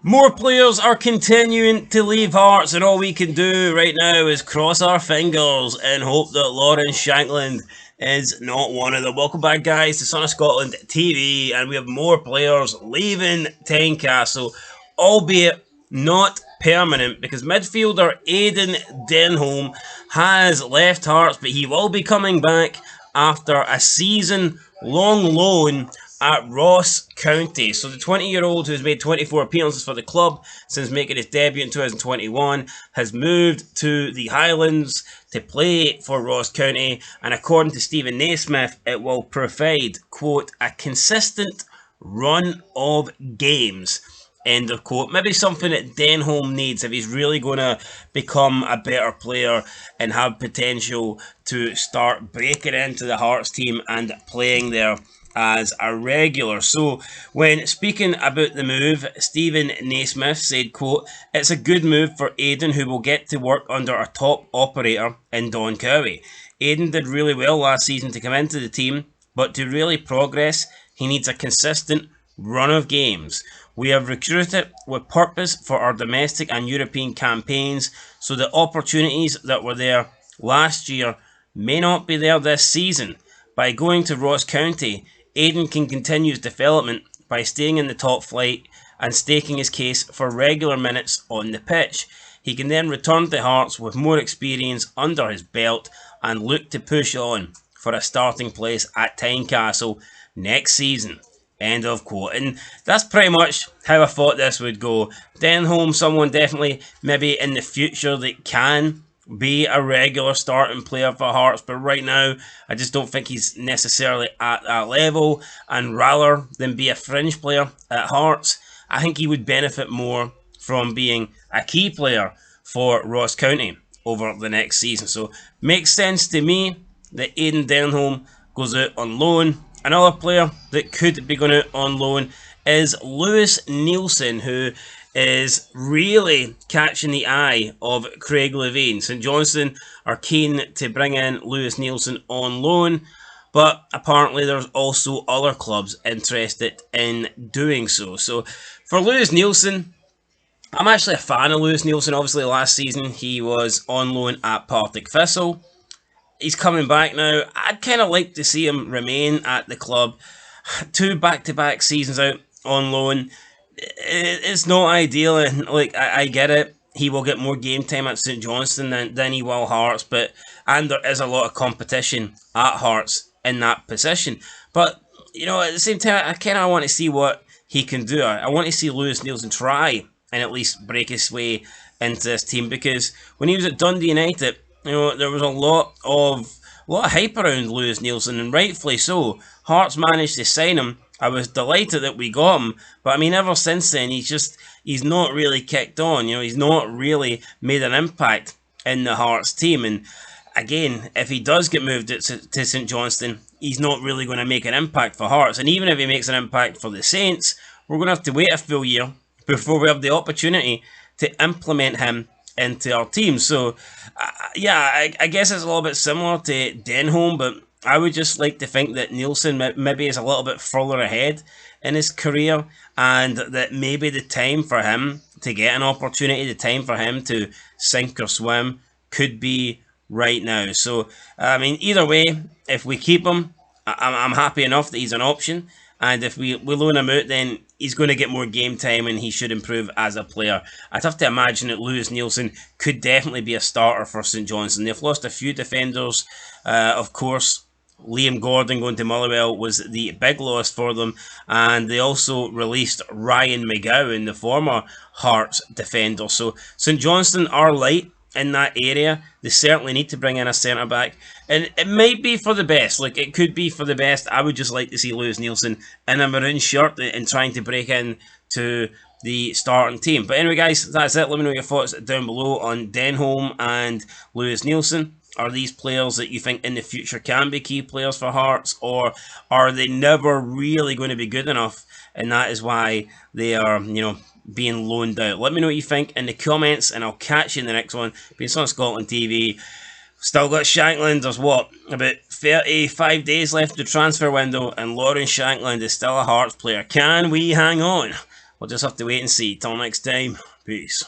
More players are continuing to leave Hearts, and all we can do right now is cross our fingers and hope that Lawrence Shankland is not one of them. Welcome back, guys, to Son of Scotland TV, and we have more players leaving Tynecastle, albeit not permanent, because midfielder AIDEN Denholm has left Hearts, but he will be coming back after a season-long loan at Ross County. So the 20-year-old who's made 24 appearances for the club since making his debut in 2021 has moved to the Highlands to play for Ross County, and according to Stephen Naismith, it will provide, quote, a consistent run of games. End of quote. Maybe something that Denholm needs if he's really going to become a better player and have potential to start breaking into the Hearts team and playing there as a regular. So when speaking about the move, Stephen Naismith said, quote, it's a good move for AIDEN, who will get to work under a top operator in Don Cowie. AIDEN did really well last season to come into the team, but to really progress, he needs a consistent run of games. We have recruited with purpose for our domestic and European campaigns, so the opportunities that were there last year may not be there this season. By going to Ross County, AIDEN can continue his development by staying in the top flight and staking his case for regular minutes on the pitch. He can then return to Hearts with more experience under his belt and look to push on for a starting place at Tynecastle next season. End of quote. And that's pretty much how I thought this would go. Denholm, someone definitely maybe in the future that can be a regular starting player for Hearts, but right now I just don't think he's necessarily at that level, and rather than be a fringe player at Hearts, I think he would benefit more from being a key player for Ross County over the next season. So makes sense to me that AIDEN Denholm goes out on loan. Another player that could be going out on loan is Lewis Nielsen, who is really catching the eye of Craig Levein. St Johnstone are keen to bring in Lewis Nielsen on loan, but apparently there's also other clubs interested in doing so. So for Lewis Nielsen, I'm actually a fan of Lewis Nielsen. Obviously last season he was on loan at Partick Thistle. He's coming back now. I'd kind of like to see him remain at the club. 2 back-to-back seasons out on loan. It's not ideal, and like I get it. He will get more game time at St Johnstone than he will Hearts, and there is a lot of competition at Hearts in that position. But you know, at the same time, I kind of want to see what he can do. I want to see Lewis Nielsen try and at least break his way into this team, because when he was at Dundee United, you know, there was a lot of hype around Lewis Nielsen, and rightfully so. Hearts managed to sign him. I was delighted that we got him, but I mean, ever since then, he's not really kicked on. You know, he's not really made an impact in the Hearts team. And again, if he does get moved to St Johnstone, he's not really going to make an impact for Hearts. And even if he makes an impact for the Saints, we're going to have to wait a full year before we have the opportunity to implement him into our team. So, yeah, I guess it's a little bit similar to Denholm, but I would just like to think that Nielsen maybe is a little bit further ahead in his career, and that maybe the time for him to get an opportunity, the time for him to sink or swim, could be right now. So, I mean, either way, if we keep him, I'm happy enough that he's an option. And if we loan him out, then he's going to get more game time and he should improve as a player. I'd have to imagine that Lewis Nielsen could definitely be a starter for St Johnstone. They've lost a few defenders, of course. Liam Gordon going to Motherwell was the big loss for them, and they also released Ryan McGowan, the former Hearts defender. So St Johnstone are light in that area. They certainly need to bring in a centre back, and it might be for the best. Like, it could be for the best. I would just like to see Lewis Nielsen in a maroon shirt and trying to break in to the starting team. But anyway, guys, that's it. Let me know your thoughts down below on Denholm and Lewis Nielsen. Are these players that you think in the future can be key players for Hearts, or are they never really going to be good enough, and that is why they are, you know, being loaned out? Let me know what you think in the comments, and I'll catch you in the next one. Been on Scotland TV. Still got Shankland. There's what, about 35 days left of the transfer window, and Lawrence Shankland is still a Hearts player. Can we hang on? we'll just have to wait and see. Till next time, peace.